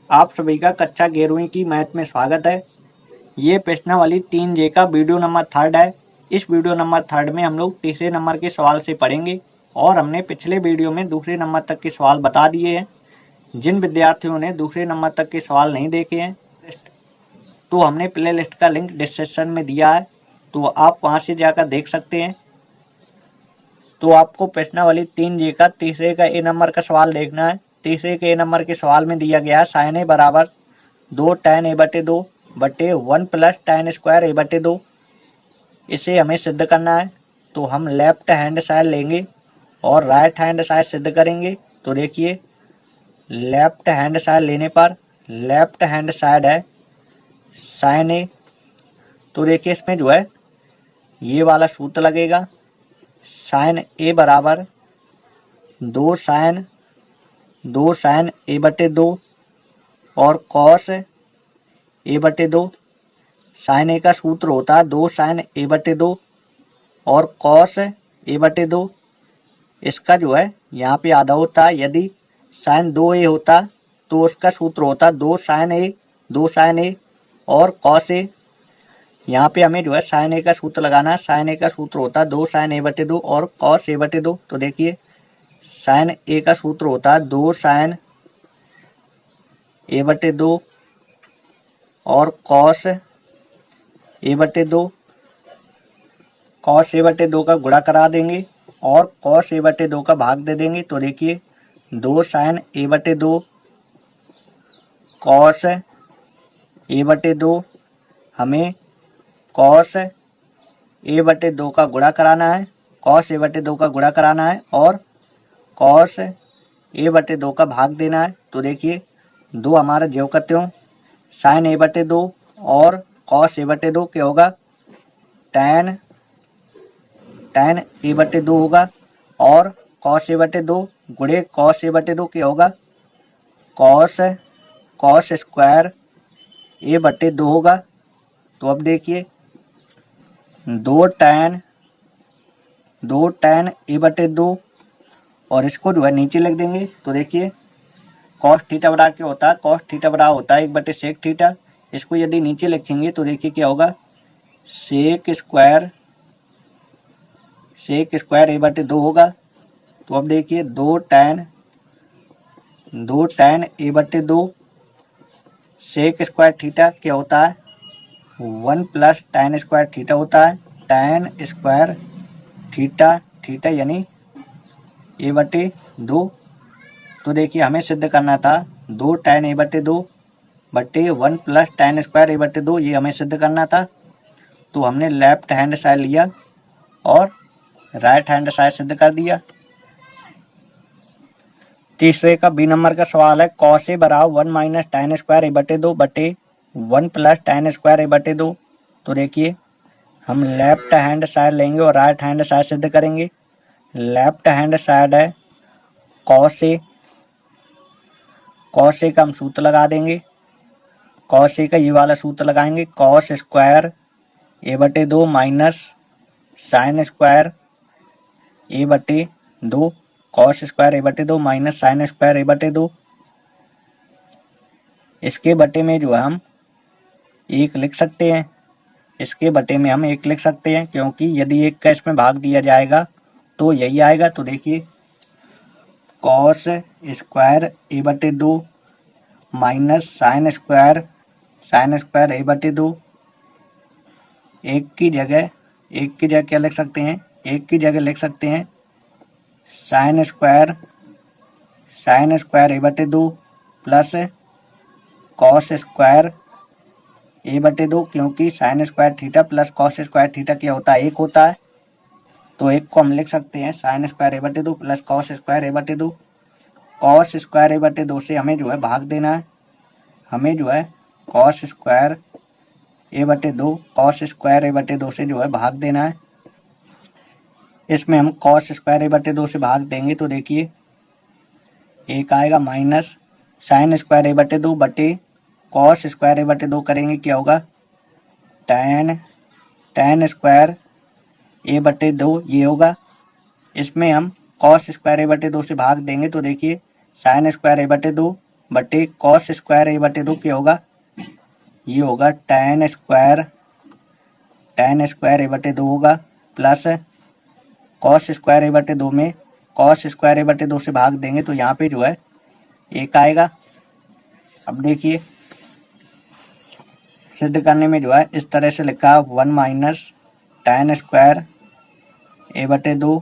आप सभी का कक्षा 11वीं की मैथ में स्वागत है। ये प्रश्नावली 3J का वीडियो नंबर 3 है। इस वीडियो नंबर 3 में हम लोग तीसरे नंबर के सवाल से पढ़ेंगे और हमने पिछले वीडियो में दूसरे नंबर तक के सवाल बता दिए हैं। जिन विद्यार्थियों ने दूसरे नंबर तक के सवाल नहीं देखे हैं तो हमने प्ले लिस्ट का लिंक डिस्क्रिप्शन में दिया है, तो आप वहाँ से जाकर देख सकते हैं। तो आपको प्रश्नावली 3J का तीसरे का ए नंबर का सवाल देखना है। तीसरे के ए नंबर के सवाल में दिया गया है sin a बराबर 2 tan a/2 बटे 1 प्लस tan स्क्वायर a/2। इसे हमें सिद्ध करना है, तो हम लेफ्ट हैंड साइड लेंगे और राइट हैंड साइड सिद्ध करेंगे। तो देखिए, लेफ्ट हैंड साइड लेने पर लेफ्ट हैंड साइड है sin a, तो देखिए इसमें जो है ये वाला सूत्र लगेगा। sin a बराबर 2 sin a/2 और cos a/2। sin a का सूत्र होता है 2 sin a/2 और cos a/2। इसका जो है यहाँ पे आधा होता है। यदि sin 2a होता तो उसका सूत्र होता 2 sin a और cos a। यहाँ पे हमें जो है sin a का सूत्र लगाना है। sin a का सूत्र होता है 2 sin a/2 और cos a/2। तो देखिए, sin a का सूत्र होता है 2 sin a/2 और cos a/2। cos a/2 का गुणा करा देंगे और cos a/2 का भाग दे देंगे। तो देखिए, 2 sin a/2 cos a/2, हमें cos a/2 का गुणा कराना है, cos a/2 का गुणा कराना है और cos a/2 का भाग देना है। तो देखिए, दो हमारा ज्यों का त्यों sin a/2 और cos a/2 क्या होगा, tan a/2 होगा और cos a/2 गुणे cos a/2 क्या होगा, cos स्क्वायर a/2 होगा। तो अब देखिए, 2 tan a/2 और इसको जो है नीचे लिख देंगे। तो देखिए, cos थीटा बराबर क्या होता है, cos थीटा बराबर होता है 1/sec थीटा। इसको यदि नीचे लिखेंगे तो देखिए क्या होगा, sec स्क्वायर a/2 होगा। तो अब देखिए, 2 tan a/2 sec square theta क्या होता है, 1 प्लस tan स्क्वायर थीटा होता है। tan स्क्वायर थीटा यानी a/2। तो देखिए, हमें सिद्ध करना था 2 tan a/2 बटे 1 प्लस tan स्क्वायर a/2, ये हमें सिद्ध करना था। तो हमने लेफ्ट हैंड साइड लिया और राइट हैंड साइड सिद्ध कर दिया। तीसरे का बी नंबर का सवाल है, cos a बराबर 1 माइनस tan स्क्वायर a/2 बटे 1 प्लस tan स्क्वायर a/2। तो देखिए, हम लेफ्ट हैंड साइड लेंगे और राइट हैंड साइड सिद्ध करेंगे। लेफ्ट हैंड साइड है cos a का हम सूत्र लगा देंगे। cos a का ये वाला सूत्र लगाएंगे, cos square a/2 minus sin square a/2, cos square a/2 minus sin square a/2। इसके बटे में जो है हम 1 लिख सकते हैं, इसके बटे में हम 1 लिख सकते हैं, क्योंकि यदि 1 का इसमें भाग दिया जाएगा तो यही आएगा। तो देखिए, cos square a/2 minus sin square a/2। एक की जगह क्या लिख सकते हैं, एक की जगह लिख सकते हैं sin square a/2 plus cos square a/2, क्योंकि sin square theta plus cos square theta क्या होता है, 1 होता है। तो एक को हम लिख सकते हैं sin square a/2 plus cos square a/2। cos square a/2 से हमें जो है भाग देना है। हमें जो है cos स्क्वायर a/2 से जो है भाग देना है। इसमें हम cos स्क्वायर a/2 से भाग देंगे तो देखिए, एक आएगा माइनस sin स्क्वायर a/2 बटे cos स्क्वायर a/2 करेंगे क्या होगा, tan स्क्वायर a/2 ये होगा। इसमें हम cos स्क्वायर a/2 से भाग देंगे तो देखिए, sin स्क्वायर a/2 बटे कॉस स्क्वायर ए बटे 2 क्या होगा, ये होगा tan स्क्वायर ए बटे 2 होगा, प्लस कॉस स्क्वायर ए बटे 2 में कॉस स्क्वायर ए बटे 2 से भाग देंगे तो यहाँ पे जो है 1 आएगा। अब देखिए सिद्ध करने में जो है इस तरह से लिखा 1 माइनस tan स्क्वायर ए बटे 2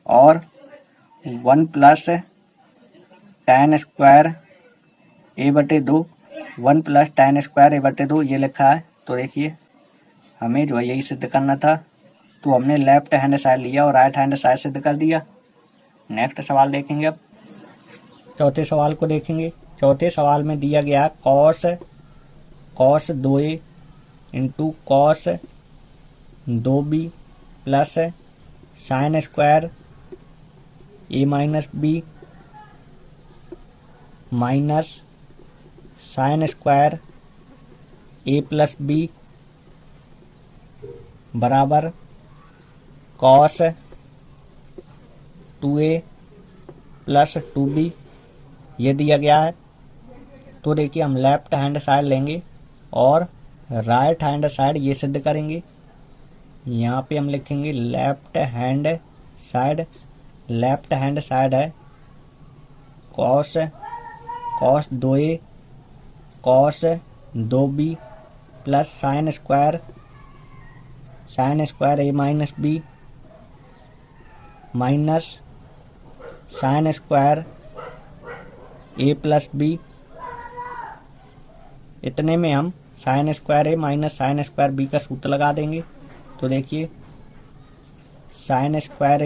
और 1 प्लस tan स्क्वायर ए बटे 2, 1 प्लस tan स्क्वायर ए बटे 2 ये लिखा है। तो देखिए हमें जो है यही सिद्ध करना था, तो हमने लेफ्ट हैंड साइड लिया और राइट हैंड साइड सिद्ध कर दिया। नेक्स्ट सवाल देखेंगे। अब चौथे सवाल को देखेंगे। चौथे सवाल में दिया गया cos 2a into cos 2b plus sine square A minus b minus sine square a plus b बराबर कॉस 2a प्लस 2b ये दिया गया है। तो देखिए हम लेफ्ट हैंड साइड लेंगे और राइट हैंड साइड ये सिद्ध करेंगे। यहाँ पे हम लिखेंगे लेफ्ट हैंड साइड है cos 2a cos 2b plus sine square A minus b minus sine square a plus b. इतने में हम साइन स्क्वायर ए माइनस साइन स्क्वायर बी का सूत्र लगा देंगे। तो देखिए साइन स्क्वायर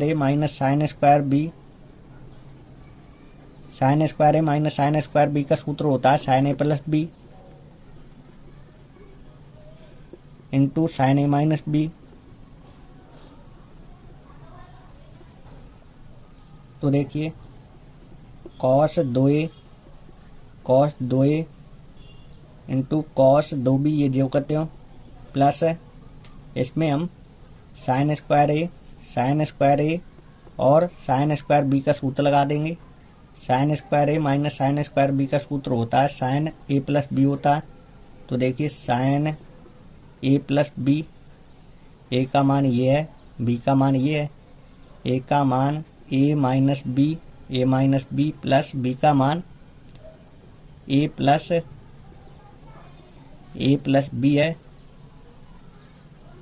ए minus sine square b, sine square ए माइनस साइन स्क्वायर बी का सूत्र होता है sine a plus b into sine a minus b. तो देखिए cos 2a into cos 2b ये जो करते हो प्लस इसमें हम साइन स्क्वायर ए और साइन स्क्वायर बी का सूत्र लगा देंगे। साइन स्क्वायर ए माइनस साइन स्क्वायर बी का सूत्र होता है साइन ए प्लस बी होता है। तो देखिए साइन ए प्लस बी, ए का मान ये है, बी का मान ये है, ए का मान ए माइनस बी प्लस बी का मान ए प्लस बी है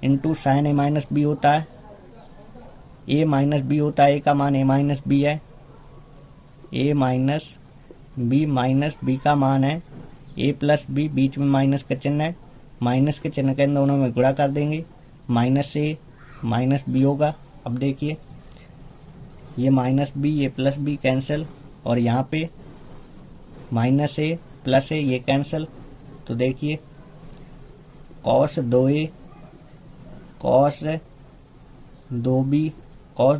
into sine a minus B होता है, ए माइनस बी होता है, ए का मान ए माइनस बी है, ए माइनस बी का मान है ए प्लस बी, बीच में माइनस का चिन्ह है, माइनस के चिन्ह के दोनों में गुणा कर देंगे, माइनस ए माइनस बी होगा। अब देखिए ये माइनस बी ये प्लस बी कैंसिल और यहाँ पे माइनस ए प्लस ए ये कैंसिल। तो देखिए cos 2a cos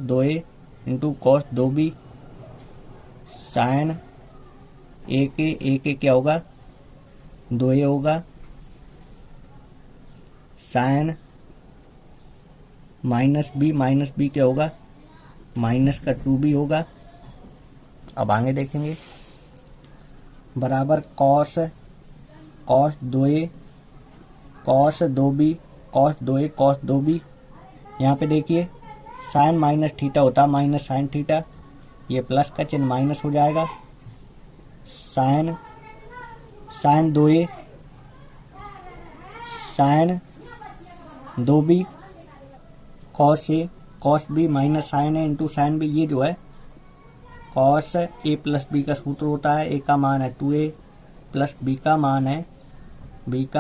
2a into cos 2b sine a के क्या होगा 2a होगा, साइन माइनस बी क्या होगा माइनस का 2b होगा। अब आगे देखेंगे बराबर कॉस 2a कॉस 2b यहाँ पे देखिए साइन माइनस थीटा होता है माइनस साइन थीटा, ये प्लस का चिन्ह माइनस हो जाएगा, sine 2a sine 2b cos a cos b minus sine a into sine b, ये जो है कॉस ए प्लस बी का सूत्र होता है, ए का मान है 2a प्लस बी का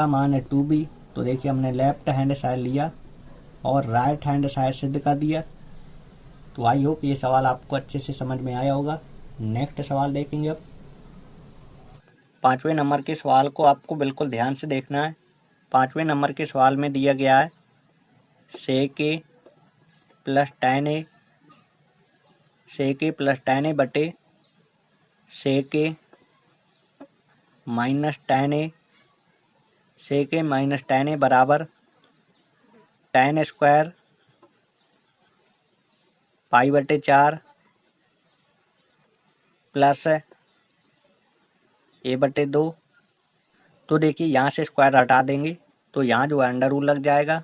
मान है 2b। तो देखिए हमने लेफ्ट हैंड साइड लिया और राइट हैंड साइड सिद्ध कर दिया। तो आई होप ये सवाल आपको अच्छे से समझ में आया होगा। नेक्स्ट सवाल देखेंगे। अब 5वें नंबर के सवाल को आपको बिल्कुल ध्यान से देखना है। 5वें नंबर के सवाल में दिया गया है सेक ए प्लस tan ए बटे सेक ए माइनस tan ए बराबर tan स्क्वायर पाई बटे 4 प्लस ए बटे 2। तो देखिए यहाँ से स्क्वायर हटा देंगे तो यहाँ जो है अंडर रूल लग जाएगा।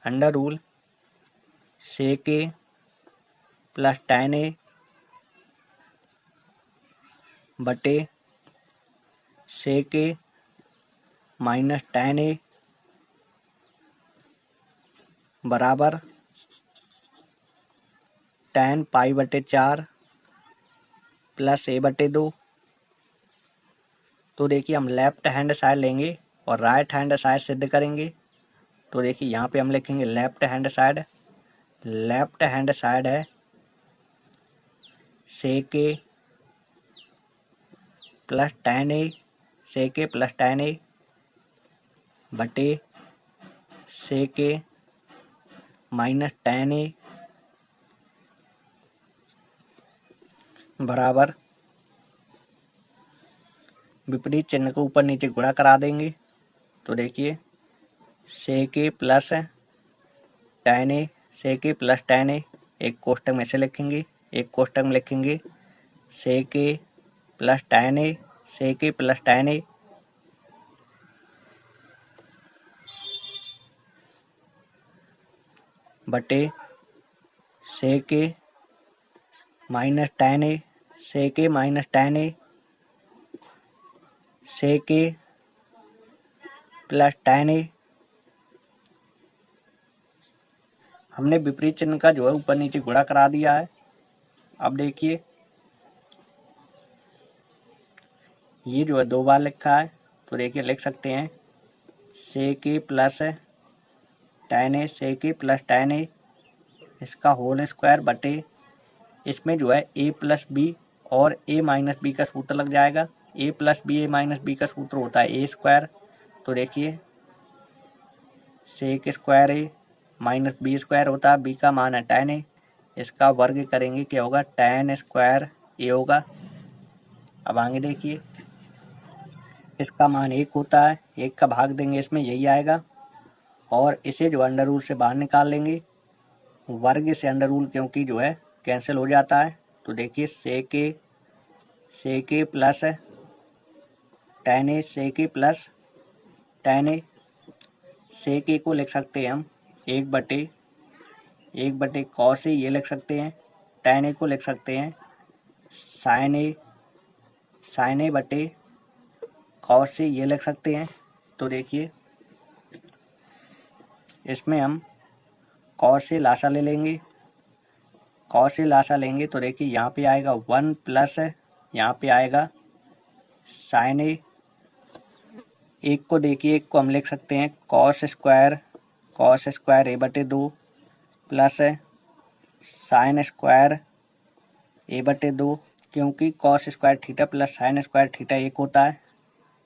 Under rule sec A plus tan ए बटे सेक ए माइनस tan ए बराबर tan पाई बटे 4 प्लस ए बटे 2। तो देखिए हम लेफ्ट हैंड साइड लेंगे और राइट हैंड साइड सिद्ध करेंगे। तो देखिए यहाँ पे हम लिखेंगे left hand side. Left hand side है सेक A plus tan A, sec A plus tan ए बटे सेक ए माइनस tan ए बराबर विपरीत चिन्ह को ऊपर नीचे गुणा करा देंगे। तो देखिए सेक A plus tan A, sec A plus tan ए एक कोष्टक में से लिखेंगे, एक कोष्टक में लिखेंगे सेक A plus tan A, sec A plus tan ए बटे सेक ए minus tan A, sec A minus tan A, sec A plus tan ए। हमने विपरीत चिन्ह का जो है ऊपर नीचे गुणा करा दिया है। अब देखिए ये जो है 2 बार लिखा है तो देखिए लिख सकते हैं sec A plus tan A, sec A plus tan A इसका होल स्क्वायर बटे इसमें जो है a प्लस बी और a माइनस बी का सूत्र लग जाएगा। a plus B A minus B का सूत्र होता है a स्क्वायर। तो देखिए सेक स्क्वायर ए माइनस बी स्क्वायर होता है, b का मान है tan ए, इसका वर्ग करेंगे क्या होगा tan स्क्वायर ए होगा। अब आगे देखिए इसका मान 1 होता है, 1 का भाग देंगे इसमें यही आएगा और इसे जो अंडर रूल से बाहर निकाल लेंगे। वर्ग से अंडर रूल क्योंकि जो है कैंसिल हो जाता है। तो देखिए सेक A plus tan A, sec A plus tan A, sec ए को लिख सकते हैं हम 1 बटे कॉस ए ये लिख सकते हैं, tan ए को लिख सकते हैं साइन ए बटे कॉस ए ये लिख सकते हैं। तो देखिए इसमें हम कॉस ए लासा ले लेंगे, कॉस ए लासा लेंगे तो देखिए यहाँ पे आएगा 1 प्लस यहाँ पे आएगा साइन ए। एक को देखिए एक को हम लिख सकते हैं कॉस स्क्वायर ए बटे 2 प्लस साइन स्क्वायर ए बटे 2 क्योंकि cos square theta plus sine square theta 1 होता है।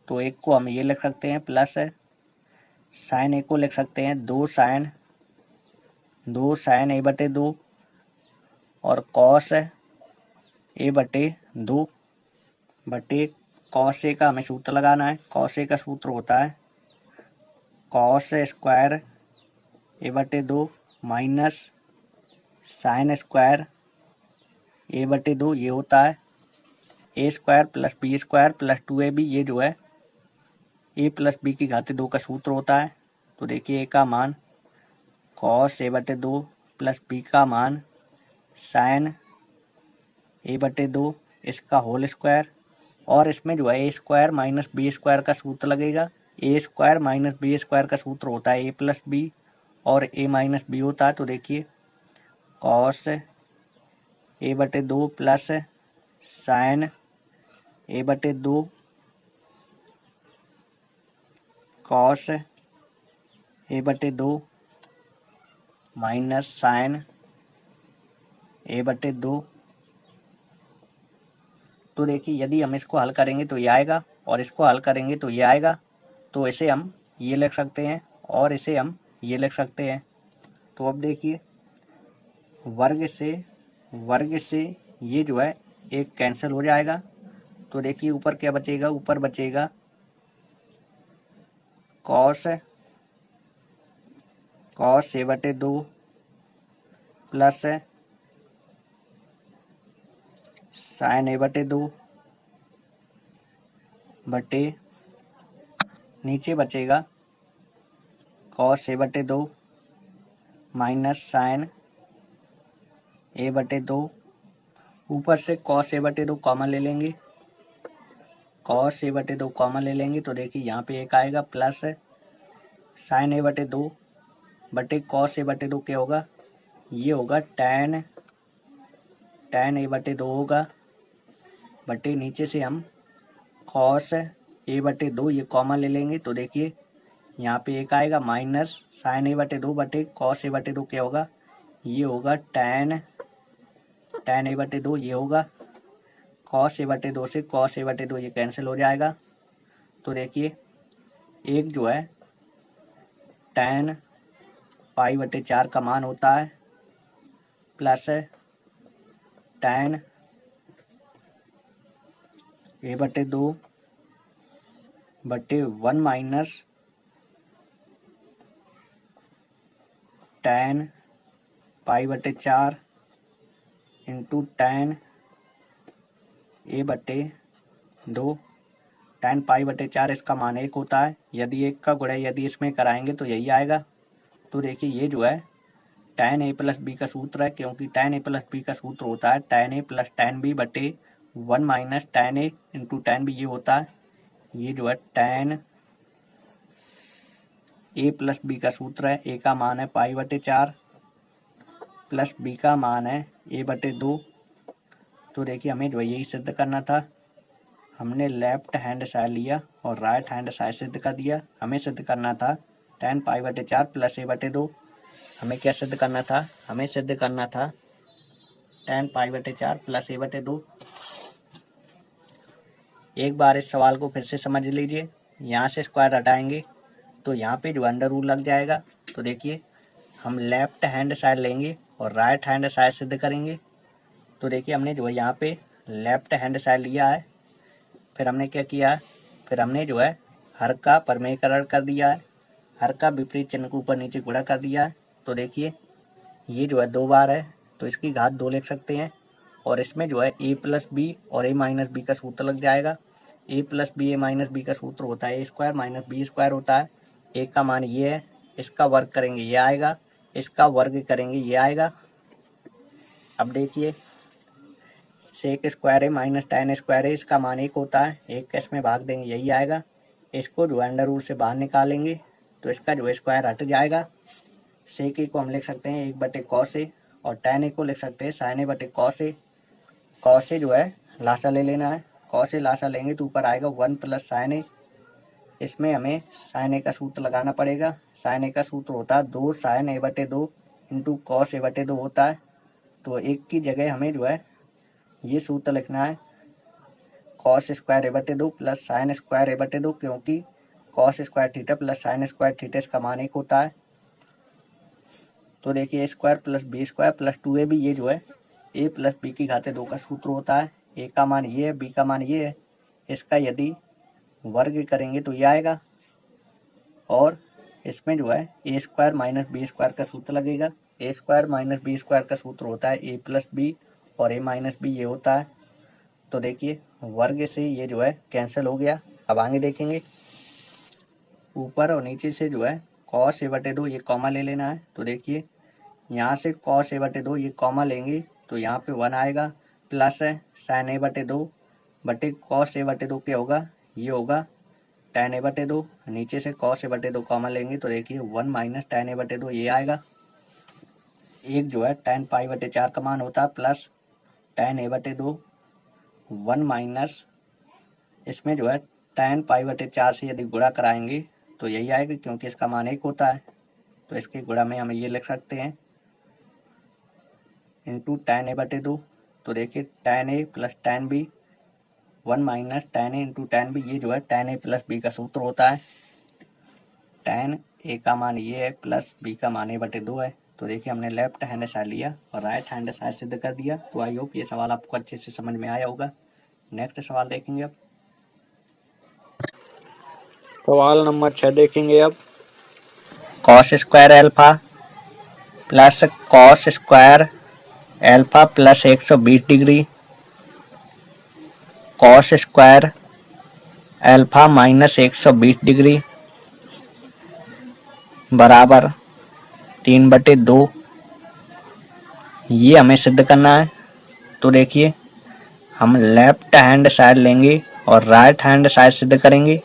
तो एक को हम ये लिख सकते हैं प्लस साइन ए को लिख सकते हैं 2 साइन ए बटे 2 और कॉस ए बटे 2 बटे कॉस ए का हमें सूत्र लगाना है। कॉस ए का सूत्र होता है कॉस स्क्वायर ए बटे 2 माइनस साइन स्क्वायर ए बटे 2 ये होता है a square plus b square plus 2ab ये जो है ए प्लस बी की घात 2 का सूत्र होता है। तो देखिए ए का मान कॉस ए बटे 2 प्लस बी का मान साइन ए बटे 2 इसका होल स्क्वायर और इसमें जो है a square minus B square का सूत्र लगेगा। ए स्क्वायर माइनस बी स्क्वायर का सूत्र होता है ए प्लस बी और ए माइनस बी होता है। तो देखिए कॉस ए बटे 2 प्लस साइन ए बटे 2 कॉस ए बटे 2 माइनस साइन ए बटे 2। तो देखिए यदि हम इसको हल करेंगे तो ये आएगा और इसको हल करेंगे तो ये आएगा। तो इसे हम ये लिख सकते हैं और इसे हम ये लिख सकते हैं। तो अब देखिए वर्ग से ये जो है एक कैंसिल हो जाएगा। तो देखिए ऊपर क्या बचेगा, ऊपर बचेगा कॉस ए बटे 2 प्लस साइन ए बटे 2 बटे नीचे बचेगा कॉस ए बटे 2 माइनस साइन ए बटे 2। ऊपर से कॉस ए बटे 2 कॉमन ले लेंगे, कॉस ए बटे 2 कॉमन ले लेंगे तो देखिए यहाँ पे एक आएगा प्लस साइन ए बटे 2 बटे कॉस ए बटे 2 क्या होगा, ये होगा टैन ए बटे 2 होगा बटे नीचे से हम कॉस ए बटे 2 ये कॉमन ले लेंगे तो देखिए यहाँ पे एक आएगा माइनस साइन ए बटे 2 बटे कॉस ए बटे 2 क्या होगा, ये होगा टैन ए बटे 2, ये होगा कॉस ए बटे 2 से कॉस ए बटे 2 ये कैंसिल हो जाएगा। तो देखिए एक जो है टैन पाई बटे 4 का मान होता है प्लस टैन ए बटे 2 बटे 1 माइनस टैन पाई बटे 4 इंटू टैन ए बटे 2। टैन पाई बटे 4 इसका मान 1 होता है, यदि 1 का गुणा यदि इसमें कराएंगे तो यही आएगा। तो देखिए ये जो है टैन ए प्लस बी का सूत्र है, क्योंकि टैन ए प्लस बी का सूत्र होता है tan a plus tan B बटे 1 minus tan a into tan b, ये होता है। ये जो है टैन ए प्लस बी का सूत्र है, ए का मान है पाई बटे 4 प्लस बी का मान है ए बटे 2। तो देखिए हमें जो यही सिद्ध करना था, हमने लेफ्ट हैंड साइड लिया और राइट हैंड साइड सिद्ध कर दिया। हमें सिद्ध करना था टैन पाई बटे 4 प्लस ए बटे 2। हमें क्या सिद्ध करना था, हमें सिद्ध करना था टैन पाई बटे 4 प्लस ए बटे 2। एक बार इस सवाल को फिर से समझ लीजिए, यहाँ से स्क्वायर हटाएंगे तो यहाँ पे जो अंडर रूल लग जाएगा। तो देखिए हम लेफ्ट हैंड साइड लेंगे और राइट हैंड साइड सिद्ध करेंगे। तो देखिए हमने जो है यहाँ पे लेफ्ट हैंड साइड लिया है, फिर हमने क्या किया है, फिर हमने जो है हर का परमेयकरण कर दिया है, हर का विपरीत चिन्ह को ऊपर नीचे गुणा कर दिया है। तो देखिए ये जो है 2 बार है तो इसकी घात 2 लिख सकते हैं, और इसमें जो है ए प्लस बी और ए माइनस बी का सूत्र लग जाएगा। ए plus B A minus B का सूत्र होता है a square minus B square होता है। ए का मान ये है, इसका वर्ग करेंगे ये आएगा, इसका वर्ग करेंगे ये आएगा। अब देखिए सेक स्क्वायर है माइनस टैन स्क्वायर है, इसका मान 1 होता है, 1 का इसमें भाग देंगे यही आएगा। इसको जो अंडर रूट से बाहर निकालेंगे तो इसका जो स्क्वायर हट जाएगा। सेक ए को हम लिख सकते हैं 1 बटे कॉस ए और टैन ए को लिख सकते हैं साइन ए बटे कॉस ए। कॉस ए जो है लासा ले लेना है, कॉस ए लासा लेंगे तो ऊपर आएगा 1 प्लस साइन ए। इसमें हमें साइन ए का सूत्र लगाना पड़ेगा। साइन ए का सूत्र होता है 2 साइन ए बटे 2 इंटू कॉस ए बटे 2 होता है। तो 1 की जगह हमें जो है ये सूत्र लिखना है कॉस स्क्वायर ए बटे 2 प्लस साइन स्क्वायर ए बटे 2, क्योंकि cos square theta plus sine square theta इसका मान 1 होता है। तो देखिए a square plus b square plus 2ab, ये जो है ए प्लस बी की घाते 2 का सूत्र होता है। ए का मान ये है, बी का मान ये है, इसका यदि वर्ग करेंगे तो ये आएगा, और इसमें जो है a square minus B square का सूत्र लगेगा। ए स्क्वायर माइनस बी स्क्वायर का सूत्र होता है ए प्लस बी और ए माइनस बी ये होता है। तो देखिए वर्ग से ये जो है कैंसिल हो गया। अब आगे देखेंगे, ऊपर और नीचे से जो है कॉस ए बटे 2 ये कॉमा ले लेना है। तो देखिए यहाँ से कॉस ए बटे 2 ये कॉमा लेंगे तो यहाँ पे 1 आएगा, प्लस है साइन ए बटे 2 बटे कॉस ए बटे 2 क्या होगा, ये होगा टैन ए बटे 2। नीचे से कॉस ए बटे 2 कॉमन लेंगे तो देखिए 1 माइनस टैन ए बटे 2 ये आएगा। एक जो है टैन पाई बटे 4 का मान होता है प्लस टैन ए बटे 2 1 माइनस, इसमें जो है टैन पाई बटे 4 से यदि गुणा कराएंगे तो यही आएगा, क्योंकि इसका मान 1 होता है। तो इसके गुणा में हम ये लिख सकते हैं इंटू टैन ए बटे 2। तो देखिए tan a plus tan b 1 minus tan a into tan b, ये जो है टैन ए प्लस बी का सूत्र होता है। टैन ए का मान ये है प्लस बी का मान ए बटे 2 है। तो देखिए हमने लेफ्ट हैंड साइड लिया और राइट हैंड साइड सिद्ध कर दिया। तो आई होप ये सवाल आपको अच्छे से समझ में आया होगा। नेक्स्ट सवाल देखेंगे। अब सवाल नंबर 6 देखेंगे। अब cos square alpha plus cos square alpha plus 120 degree cos square alpha minus 120 degree बराबर 3/2। ये हमें सिद्ध करना है। तो देखिए हम लेफ्ट हैंड साइड लेंगे और राइट हैंड साइड सिद्ध करेंगे।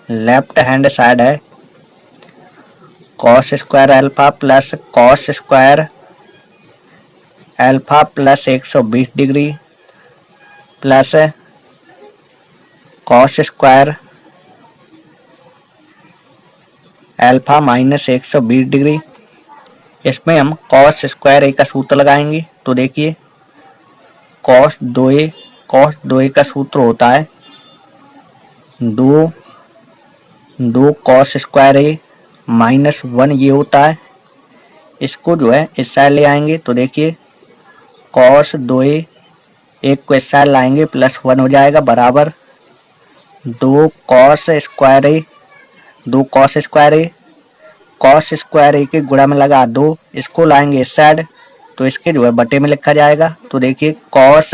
लेफ्ट हैंड साइड है cos square alpha plus cos square alpha plus 120 degree plus cos square alpha minus 120 degree. इसमें हम कॉस स्क्वायर ए का सूत्र लगाएंगे। तो देखिए कॉस 2a का सूत्र होता है 2 कॉस स्क्वायर ए माइनस 1 ये होता है। इसको जो है इस साइड ले आएंगे। तो देखिए कॉस 2a एक को इस साइड लाएंगे प्लस 1 हो जाएगा बराबर 2 कॉस स्क्वायर ए कॉस स्क्वायर ए के गुणा में लगा 2, इसको लाएंगे इस साइड तो इसके जो है बटे में लिखा जाएगा। तो देखिए कॉस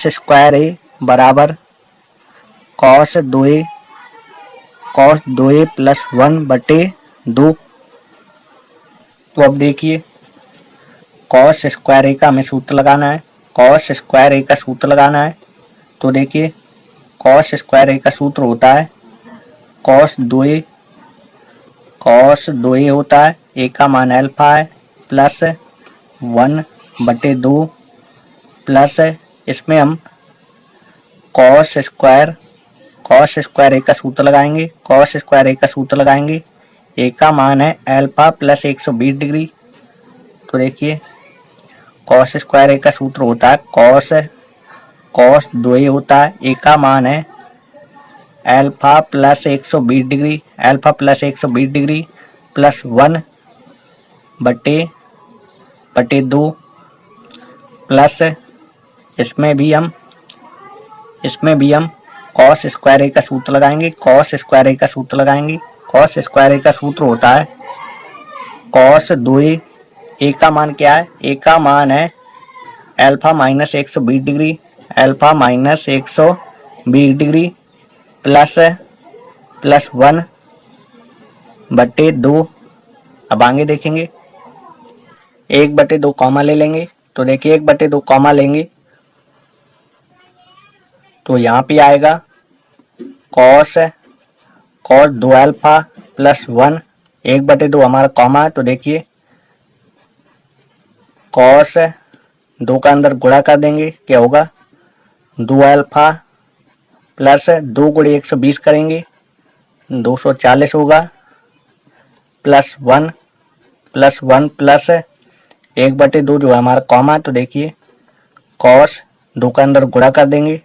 स्क्वायर ए बराबर कॉस 2a प्लस 1/2। तो अब देखिए कॉस स्क्वायर ए का हमें सूत्र लगाना है। कॉस स्क्वायर ए का सूत्र लगाना है। तो देखिए कॉस स्क्वायर ए का सूत्र होता है कॉस 2a होता है, ए का मान अल्फा है प्लस 1/2 प्लस इसमें हम कॉस स्क्वायर ए का सूत्र लगाएंगे। कॉस स्क्वायर ए का सूत्र लगाएंगे, ए का मान है अल्फा प्लस 120 डिग्री। तो देखिए कॉस स्क्वायर ए का सूत्र होता है कॉस 2a होता है, ए का मान है alpha plus 120 degree plus 1/2 plus इसमें भी हम कॉस स्क्वायर ए का सूत्र लगाएंगे। कॉस स्क्वायर ए का सूत्र होता है कॉस 2a, ए का मान क्या है, ए का मान है अल्फा माइनस 120 डिग्री प्लस 1/2। अब आगे देखेंगे 1/2 कॉमा ले लेंगे। तो देखिए 1/2 कॉमा लेंगे तो यहाँ पे आएगा कॉस 2 अल्फा प्लस 1, 1/2 हमारा कॉमा है। तो देखिए कॉस 2 का अंदर गुणा कर देंगे, क्या होगा 2 अल्फा प्लस 2 गुणे 120 करेंगे 240 होगा प्लस 1 प्लस 1/2 जो है हमारा कॉमा। तो देखिए कॉस 2 का अंदर गुणा कर देंगे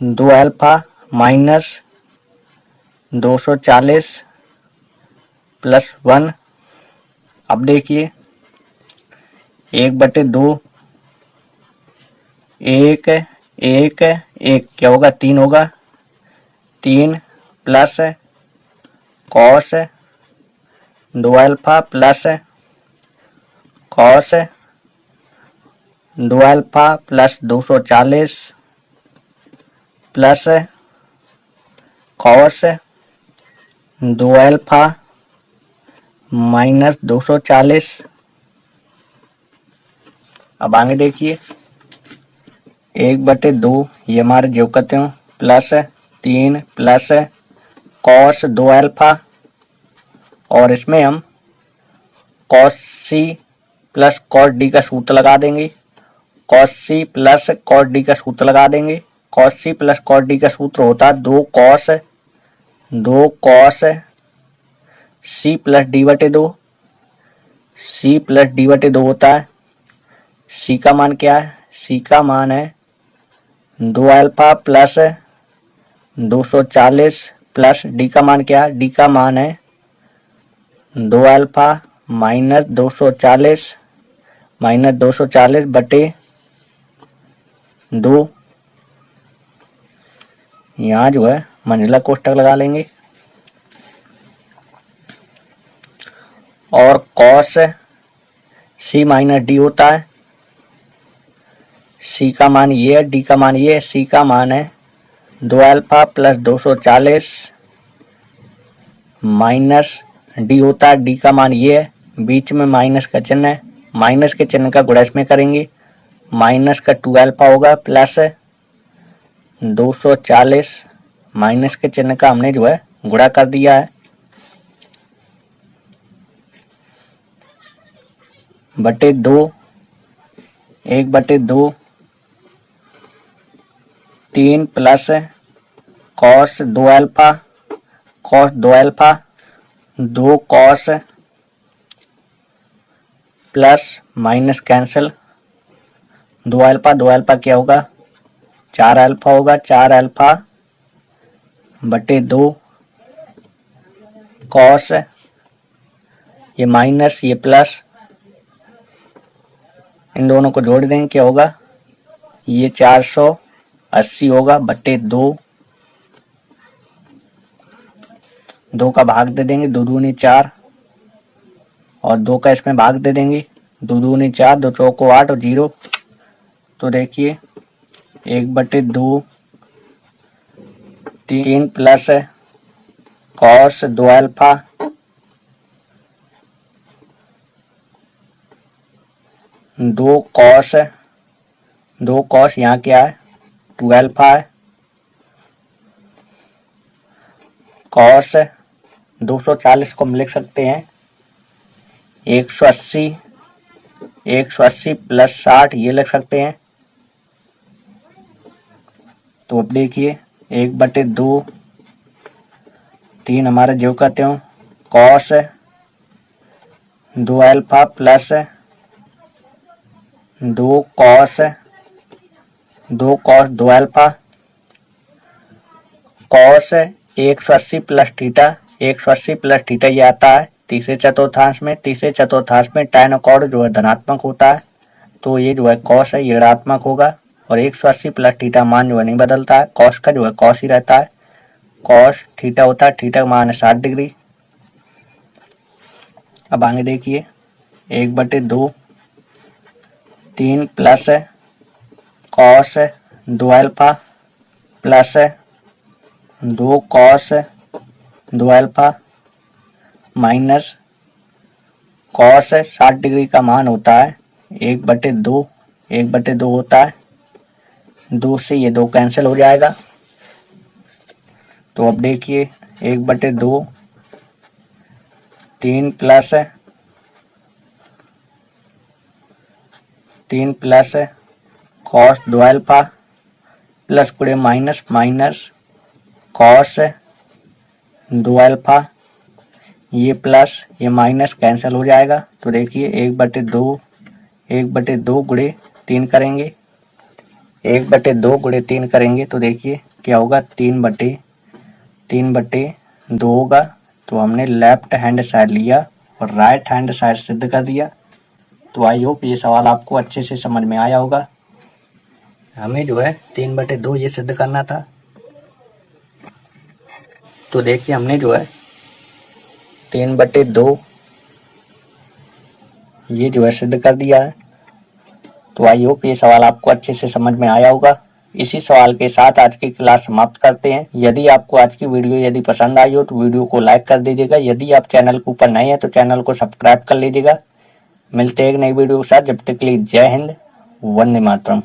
2 अल्फा माइनस 240 प्लस 1। अब देखिए 1/2 1 क्या होगा 3 होगा, 3 plus cos 2 alpha plus cos 2 alpha plus 240 plus cos 2 alpha minus 240। अब आगे देखिए 1/2 ये हमारे जो कहते हैं प्लस 3 प्लस कॉस 2 अल्फा और इसमें हम cos C plus cos D का सूत्र लगा देंगे। Cos C plus cos D का सूत्र लगा देंगे। Cos C plus cos D का सूत्र होता है 2 कॉस सी प्लस d/2 होता है। सी का मान क्या है, सी का मान है 2 अल्फा प्लस 240 प्लस डी का मान क्या है, डी का मान है 2 अल्फा माइनस 240/2। यहाँ जो है मंझला कोष्ठक लगा लेंगे और कॉस सी माइनस डी होता है। सी का मान ये है, डी का मान ये है। सी का मान है 2 अल्फा प्लस 240 माइनस डी होता है, डी का मान ये है, बीच में माइनस का चिन्ह है, माइनस के चिन्ह का गुणा इसमें करेंगे, माइनस का 2 अल्फा होगा प्लस 240 माइनस के चिन्ह का हमने जो है गुणा कर दिया है, बटे 2 1/2 3 plus cos 2 alpha 2 cos plus minus cancel 2 alpha क्या होगा 4 अल्फा होगा, 4 अल्फा बटे 2 कॉस, ये माइनस ये प्लस, इन दोनों को जोड़ देंगे क्या होगा, ये 480 होगा बटे 2 का भाग दे देंगे, 2 दूनी 4 और 2 का इसमें भाग दे देंगे, 2 दूनी 4 2 चौको 8 और 0। तो देखिए 1/2 3 प्लस कॉस 2 अल्फा 2 कॉस यहाँ क्या है 2 अल्फा है, कॉस 240 को हम लिख सकते हैं 180 प्लस 60 ये लिख सकते हैं। तो अब देखिए 1/2 3 हमारे जो कहते हो cos 2 alpha plus 2 cos 2 alpha, cos 180 plus theta, 180 plus theta ये आता है तीसरे चतुर्थांश में tan और कॉड जो है धनात्मक होता है, तो ये जो है कॉस है ये ऋणात्मक होगा, और 180 प्लस थीटा मान जो है नहीं बदलता है, कॉस का जो है कॉस ही रहता है, कॉस थीटा होता है, थीटा का मान है 60 डिग्री। अब आगे देखिए 1/2 3 plus cos 2 alpha plus 2 cos 2 alpha minus cos 60 degree का मान होता है 1/2 होता है, 2 से ये 2 कैंसिल हो जाएगा। तो अब देखिए 1/2 3 प्लस कॉस 2 अल्फा प्लस गुणे माइनस कॉस 2 अल्फा, ये प्लस ये माइनस कैंसिल हो जाएगा। तो देखिए 1/2 गुणे 3 करेंगे, 1/2 गुणे 3 करेंगे तो देखिए क्या होगा 3/2 होगा। तो हमने लेफ्ट हैंड साइड लिया और राइट हैंड साइड सिद्ध कर दिया। तो आई होप ये सवाल आपको अच्छे से समझ में आया होगा। हमें जो है 3/2 ये सिद्ध करना था। तो देखिए हमने जो है 3/2 ये जो है सिद्ध कर दिया है। तो आई होप ये सवाल आपको अच्छे से समझ में आया होगा। इसी सवाल के साथ आज की क्लास समाप्त करते हैं। यदि आपको आज की वीडियो यदि पसंद आई हो तो वीडियो को लाइक कर दीजिएगा। यदि आप चैनल के ऊपर नए हैं तो चैनल को सब्सक्राइब कर लीजिएगा। मिलते हैं एक नई वीडियो के साथ, जब तक के लिए जय हिंद, वंदे मातरम।